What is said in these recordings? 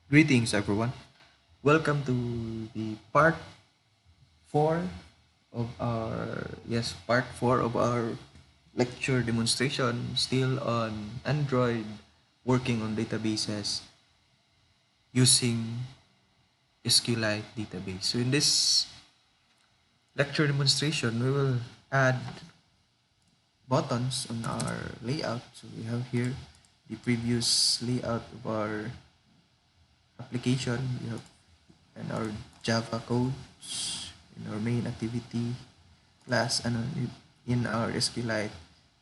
Greetings, everyone. Welcome to the part 4 part 4 of our lecture demonstration, still on Android, working on databases using SQLite database. So in this lecture demonstration, we will add buttons on our layout. So we have here the previous layout of our application. We have and our Java codes in our main activity class and in our SQLite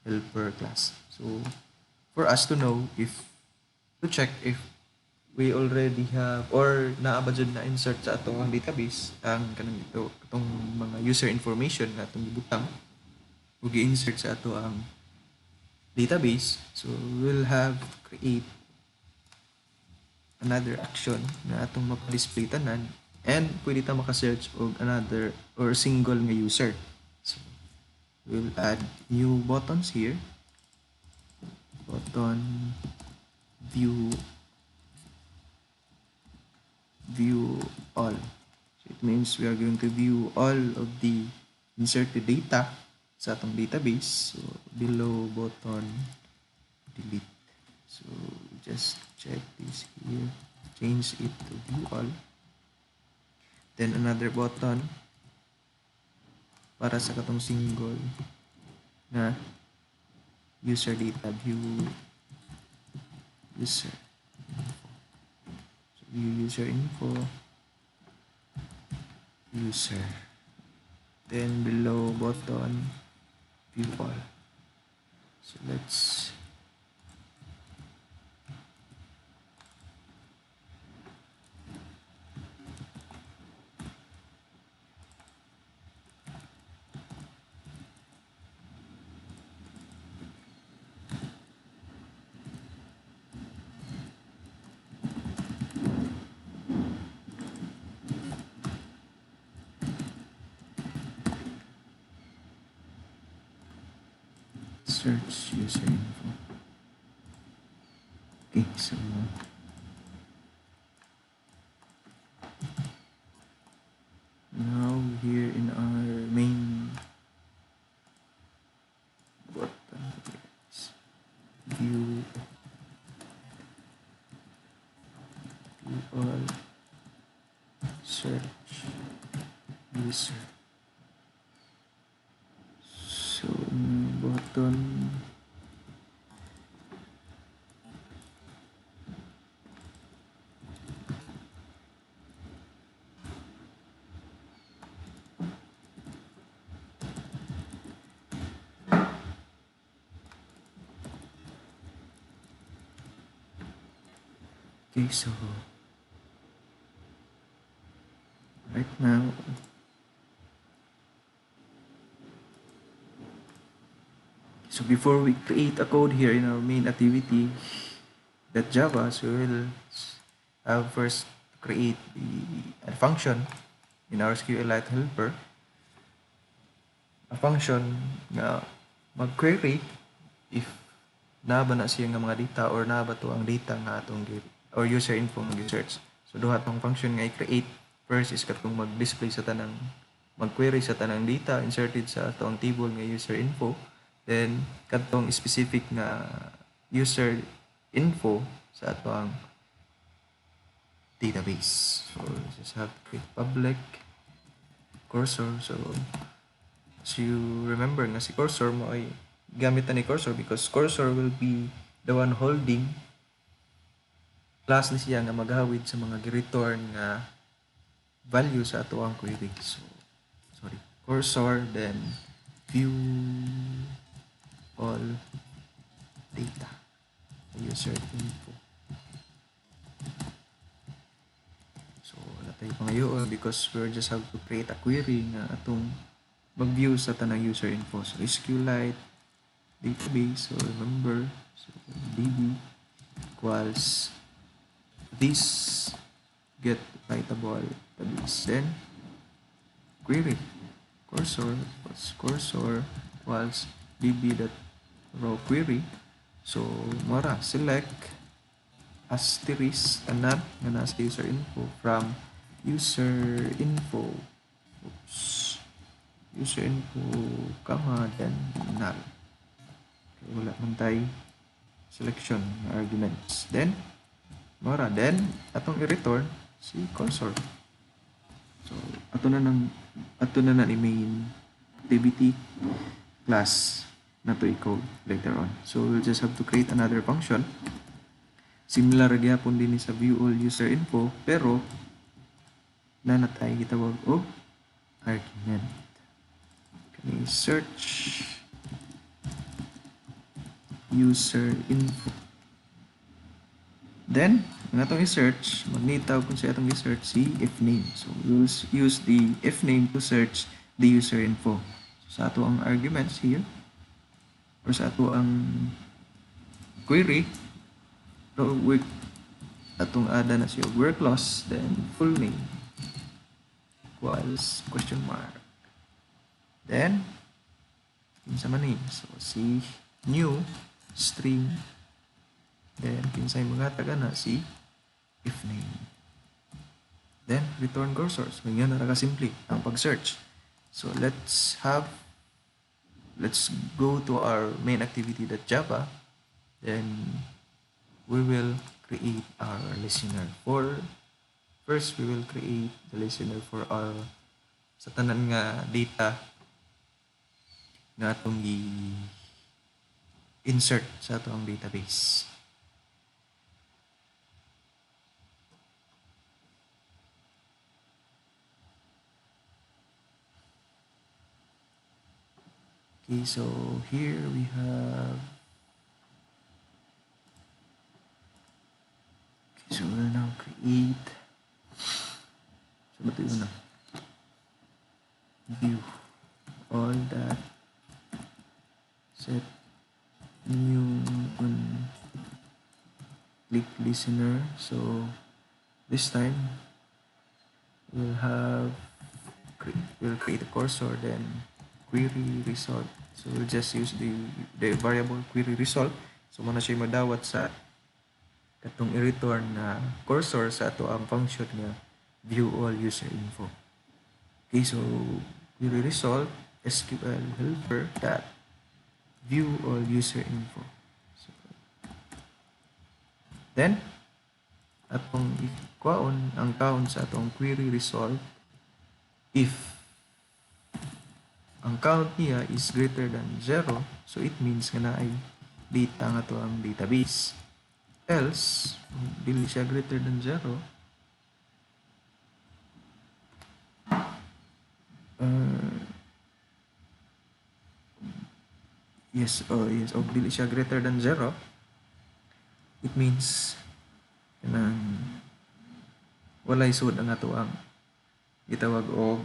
helper class. So for us to know if to check if we already have or naaba jud na insert sa ato ang database ang kanang ito itong mga user information na atong gibutang ug gi-insert sa ato ang database. So we'll have to create another action na atong mapa-display tanan and pwede ta maka-search og another or single nga user. So we'll add new buttons here. Button view all. So it means we are going to view all of the inserted data sa atong database. So below button delete. So just check this here, change it to view all. Then another button para sa katong single na user data view user info. So view user info user. Then below button view all. So let's search user info. Okay, so now here in our main button view all search user. So button okay, so right now so before we create a code here in our main activity .java, so we'll have first create a function in our SQLite helper, a function na mag-query if na ba na siya nga mga data or na ba to ang data nga atong or user info mag-search. So duha tong function nga i-create. First is katong mag-display sa tanang mag-query sa tanang data inserted sa atong table nga user info. Then katong specific nga user info sa atong database. So just have to create public cursor. So as you remember nga si cursor mo ay gamit na ni cursor because cursor will be the one holding class ni siya nga maghawid sa mga gi-return nga value sa ato ang query. So sorry, cursor then view all data user info. So wala tayo pangayoon because we just have to create a query nga atong mag-view sa tanang user info. So SQLite database, so remember, so db equals this get writable database, then query cursor equals db.raw query. So mara select asterisk kanan nga naa sa user info from user info. Oops. User info, comma, then null. Okay, wala man tayo selection arguments. Then, mora. Then, atong i-return si cursor. So, ato na na i-main activity class na to i-code later on. So, we'll just have to create another function. Similar gyapon din sa view all user info, pero na natay gitawag og argument. Kani search user info. Then, ang atong i-search, magnitaw kung sa atong i-search si ifname. So, we'll use the ifname to search the user info. So, sa ato ang arguments here, or sa ato ang query, so, atong ada na siya where clause, then full name equals question mark. Then, kinsa man ni? So, si new string, then kinsay mga taga na si ifname. Then, return cursor. So, yan na simple ang pag-search. So, let's go to our main activity.java. Then, we will create our listener. First, we will create the listener for our sa tanan nga data na atong i-insert sa atong database. Okay, so here we have, okay, so we'll now create, so ba't yun na? View all that set new on click listener. So this time we'll create a cursor, then query result. So we'll just use the variable query result. So muna siya madawat sa katong i-return na cursor sa ato ang function nga view all user info. Okay, so query result SQL helper that view all user info. So, then atong ikwaon ang count sa atong query result if ang count niya is greater than 0, so it means nga naay data nga to ang database. Else, kung dili siya greater than 0, yes, dili siya greater than 0, it means kanang walay sud ang ato ang gitawag og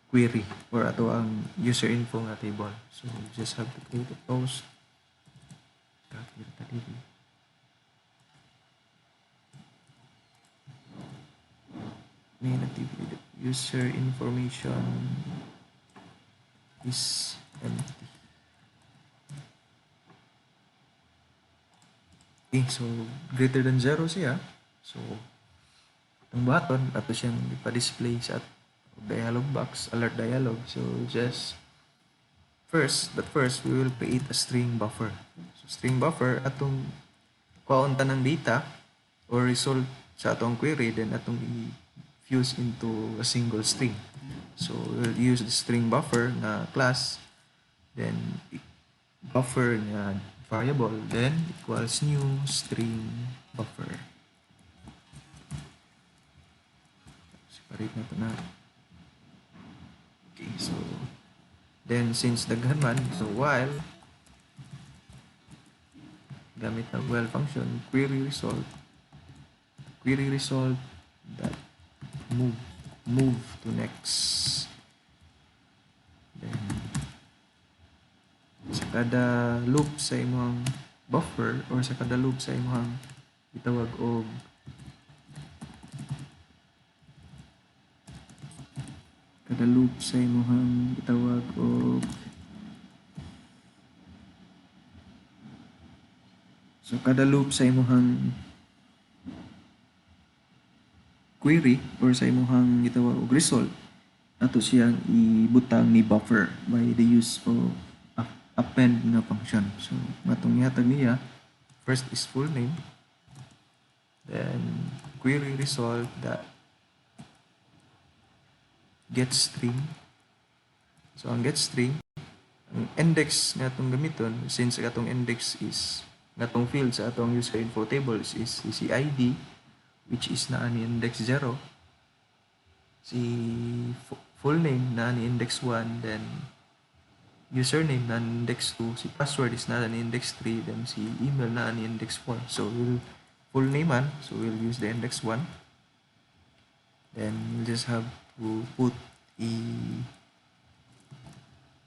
query or ato ang user info nga table. So we just have to create a post. Main activity user information is empty. Okay, so greater than 0 siya. So ang button ato siyang ipa-display sa dialog box, alert dialog. So first we will create a string buffer. So string buffer atong kaunta ng data or result sa atong query, then atong i-fuse into a single string. So we'll use the string buffer na class, then buffer na variable, then equals new string buffer. Separate na ito na. Okay, so then since daghan man, so while gamit ang while function query result that move to next, then sa kada loop sa imong buffer or sa kada loop sa imong itawag og kada loop sa imong itawag og So kada loop sa imong query or sa imong gitawag og result, ato siyang ibutang ni buffer by the use of append nga function. So matong ihatag niya, first is full name, then query result that get string. So ang get string, ang index nga atong gamiton, since atong index is atong field sa atong user info tables is si ID, which is naa ni index 0, si full name na ni index 1, then username na ni index 2, si password is na ni index 3, then si email na ni index 4. So we'll full name man, so we'll use the index 1. Then we'll just have to put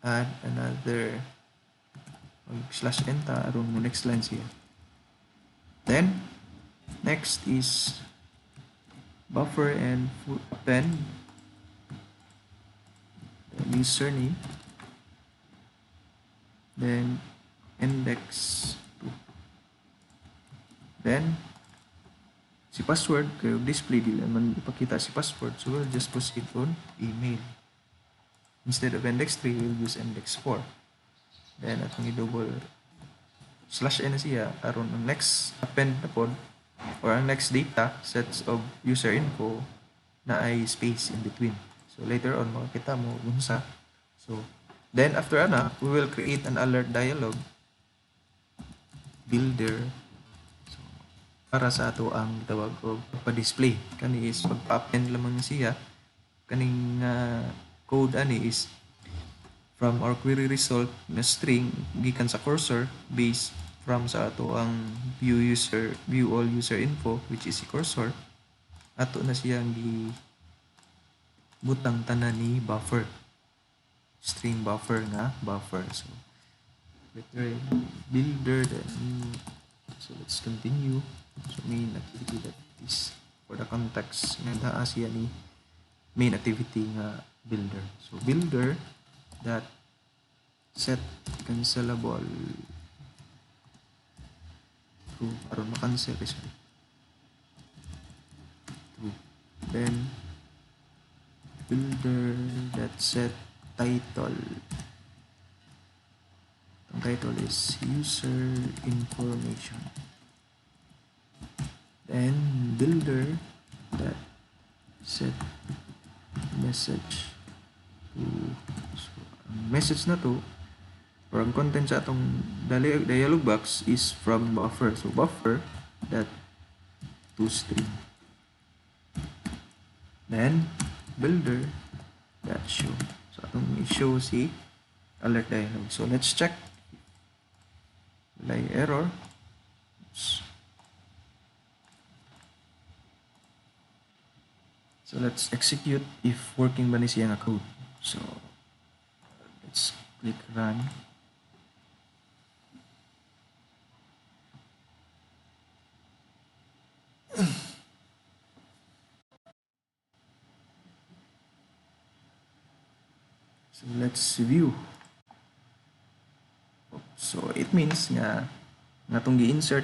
add another slash enter aron mo next line siya. Then next is buffer and append the username, then index 2, then si password kayo display dili man ipakita si password, so we'll just proceed on email. Instead of index 3, we'll use index 4. Then atong i-double slash n siya aron ang next append na pod or ang next data sets of user info na ay space in between. So later on makikita mo unsa. So then after ana, we will create an alert dialog builder, so, para sa ato ang tawag og pa-display. Kani is pagpa-append lamang siya. Kaning code ani is from our query result na string gikan sa cursor based from sa ato ang view all user info, which is si cursor, ato na siyang butang tanan ni buffer, string buffer nga buffer. So better builder, then so let's continue. So main activity that is for the context nga naa siya ni main activity nga builder. So builder that set cancelable true aron ma-cancel sorry true. Then builder that set title, ang title is user information. Then builder that set message to, so ang message na to or ang content sa atong dialog box is from buffer. So buffer that to string. Then builder that show. So atong i-show si alert dialog. So let's check. Wala error. Oops. So let's execute if working ba ni siya nga code. So let's click run. So let's view. So it means nga natong gi-insert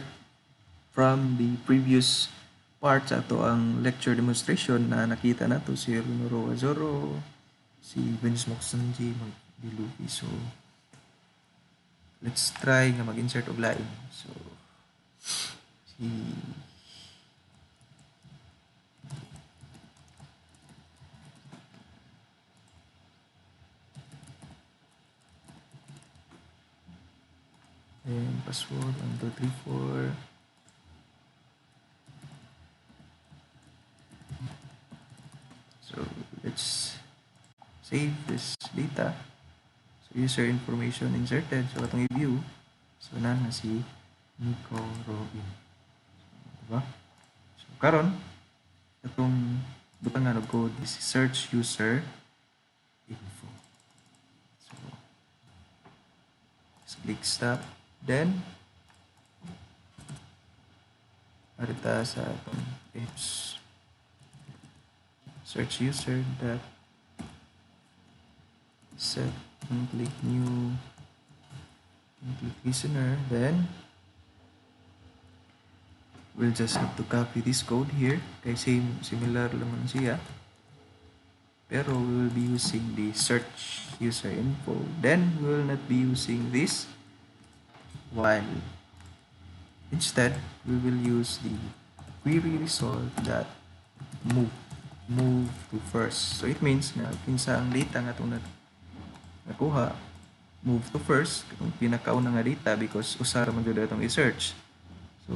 from the previous part sa ato ang lecture demonstration na nakita nato si Runoro Azoro, si Vince Moxonji, Magdilupi. So let's try nga mag-insert og lain. So si and password 1234. So let's save this data. So user information inserted. So atong i-view. So na si Nico Robin. So, diba? So karon atong butangan og code is search user info. So let's click stop. Then arita sa atong apps search user that set and click new and click listener, then we'll just have to copy this code here. Okay, similar naman siya. Pero we will be using the search user info. Then we will not be using this while instead we will use the query result that move to first. So it means na kinsa ang data nga itong nakuha, move to first, itong pinakauna nga data because usara man jud itong i-search. So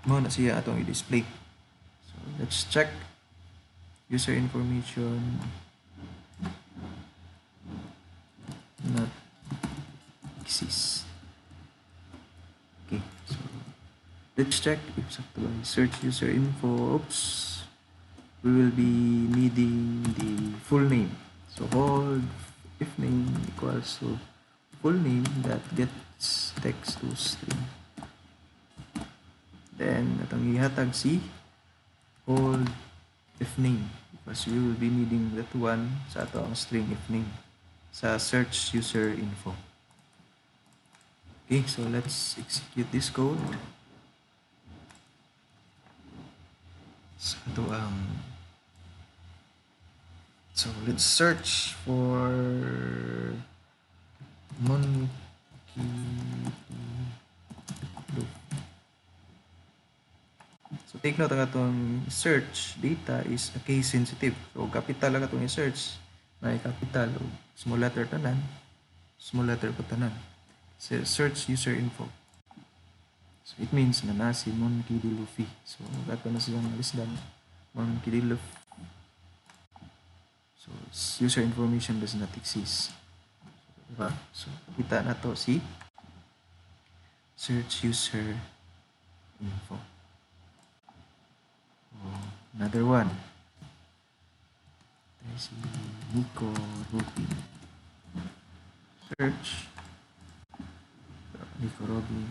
mo na siya atong i-display. So let's check user information not exists. Okay, so let's check if sakto search user info. Oops, we will be needing the full name. So hold if name equals to full name that gets text to string. Then atong ihatag si hold if name because we will be needing that one sa atong string if name sa search user info. Okay, so let's execute this code. So ito so let's search for monkey loop. So take note ang atong search data is a case sensitive. So capital lang atong i-search. May capital o small letter tanan. Small letter po tanan. So search user info. So it means na si monkey D. Luffy. So gato na silang lisdan. Monkey D. Luffy. So user information does not exist. Diba? So kita na to si search user info. Another one. There's Nico Rubin. Search. Nico Rubin.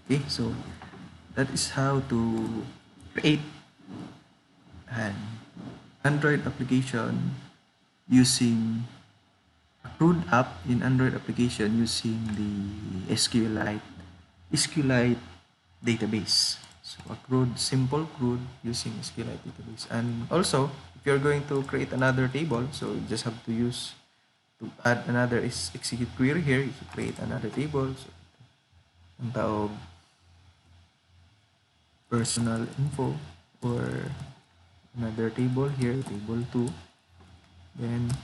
Okay, so that is how to create an Android application using a CRUD app in Android application using the SQLite database. So a CRUD, simple CRUD using SQLite database. And also, if you're going to create another table, so you just have to add another execute query here, you create another table. So, ang tawag personal info or another table here, table 2. Then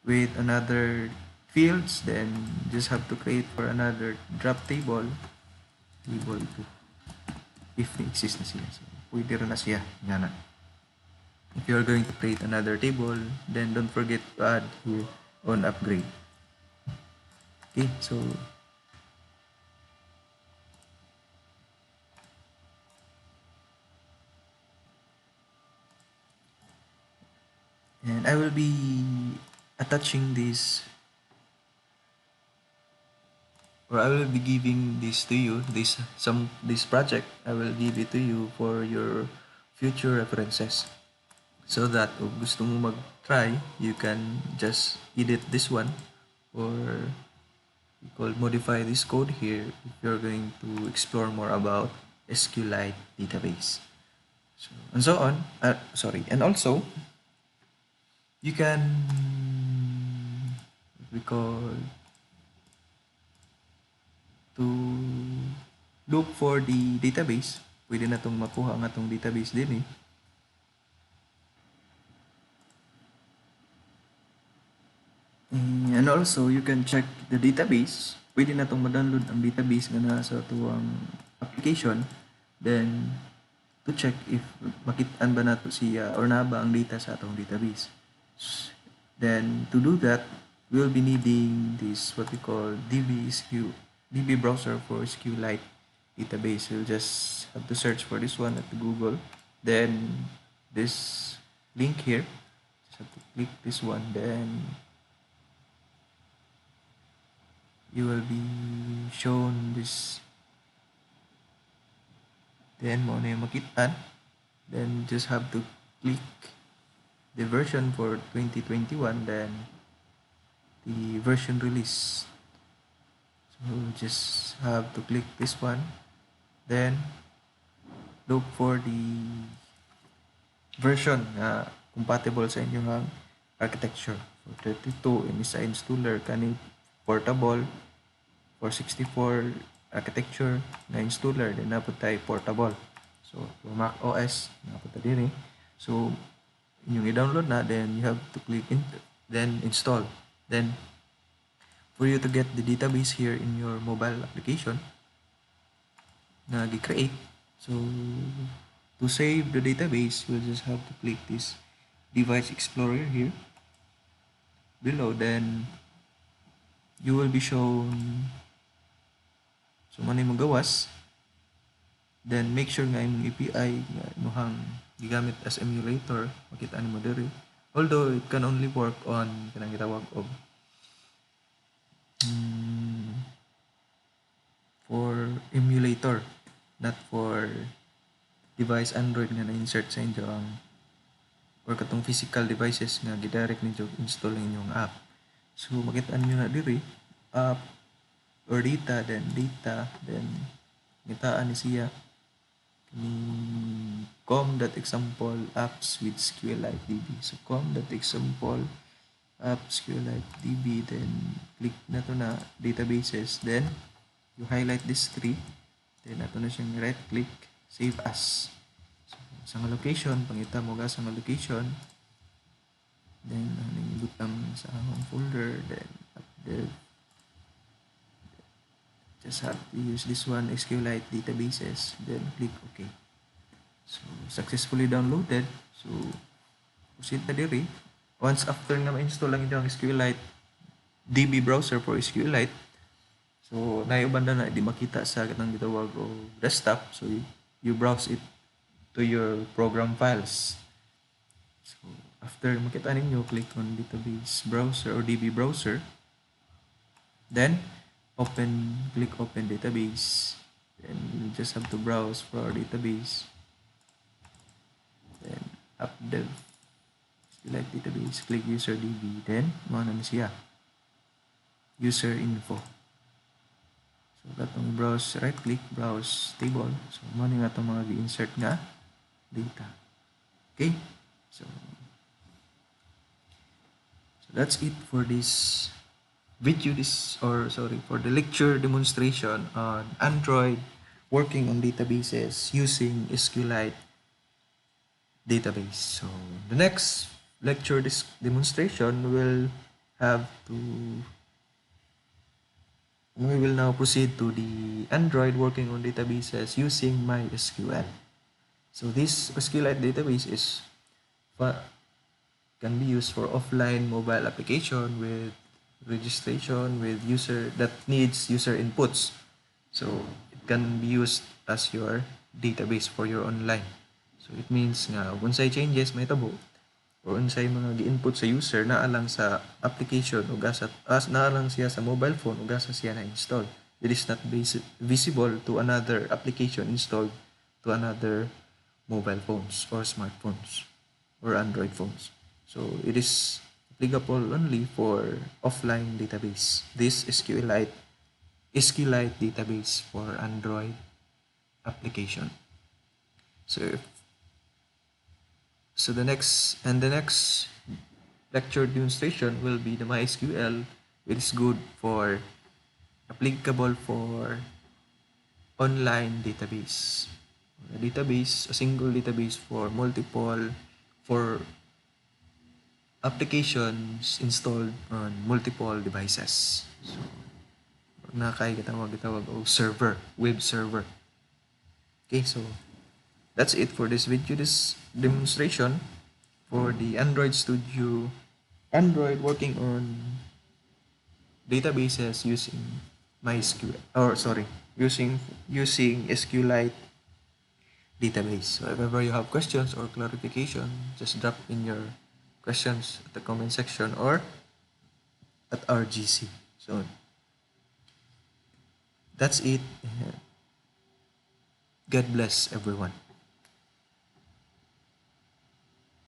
with another fields, then just have to create for another drop table, table 2. If may exist na siya. So, pwede rin na siya. Yan na. If you're going to create another table, then don't forget to add here on upgrade. Okay, so and I will be attaching this, or I will be giving this to you, this project I will give it to you for your future references, so that kung gusto mo mag-try, you can just edit this one or you could modify this code here if you're going to explore more about SQLite database. So, and so on. And also you can what we call to look for the database. Pwede na itong makuha ang atong database din eh. And also, you can check the database. Pwede na itong ma-download ang database nga nasa tuwang application. Then, to check if makitaan ba nato siya or na ba ang data sa atong database. Then, to do that, we'll be needing this what we call DB browser for SQLite database. You'll just have to search for this one at Google. Then, this link here, just have to click this one. Then, you will be shown this. Then mo na yung makitaan. Then just have to click the version for 2021, then the version release. So You just have to click this one, then look for the version na compatible sa inyong architecture. For 32, MSI installer, kani portable. For 64 architecture na installer, then napod tayo portable. So, for Mac OS, napod tayo din eh. So, yung i-download na, then you have to click then install. Then, for you to get the database here in your mobile application na gi-create, so to save the database, you'll just have to click this device explorer here below. Then you will be shown so man mo gawas. Then make sure nga imong API nga imuhang gigamit as emulator, makita nimo diri. Although it can only work on kanang gitawag og for emulator, not for device Android nga na-insert sa inyo ang or katong physical devices nga gidirect ninyo install ang inyong app. So makita niyo na diri app or data, then gitaan ni siya ni com.example apps with SQLite DB. So com.example apps SQLite DB, then click na to na databases, then you highlight this three, then ato na siyang right click, save as. So, sa nga location, pangita mo ga sa nga location, then aning butang sa home folder, then update. Just have to use this one, SQLite databases, then click OK. So, successfully downloaded. So, proceed na diri. Once after nga ma-install lang ito ang SQLite DB browser for SQLite, so, naiubanda na, di makita sa katang gitawag o desktop. So, you browse it to your program files. So, after makita ninyo, click on database browser or DB browser. Then, click open database. Then, you just have to browse for our database. Then, update SQLite database, click user DB. Then, mga na siya. User info. So, katong browse, right click, browse table. So, mga nga itong mga gi-insert nga data. Okay? So, that's it for this video, for the lecture demonstration on Android working on databases using SQLite database. So, the next lecture demonstration will we will now proceed to the Android working on databases using MySQL. So this SQLite database can be used for offline mobile application with registration with user that needs user inputs. So it can be used as your database for your online. So it means nga unsay changes may tabo or unsay mga gi-input sa user naa lang sa application o naa lang siya sa mobile phone o gasa siya na install. It is not visible to another application installed to another mobile phones or smartphones or Android phones. So it is applicable only for offline database. This SQLite database for Android application. So the next lecture demonstration will be the MySQL, which is good for applicable for online database. A single database for applications installed on multiple devices. So, gitawag o server, web server. Okay, so that's it for this video, this demonstration for the Android working on databases using using SQLite database. So if ever you have questions or clarification, just drop in your questions at the comment section or at RGC. So that's it. God bless everyone.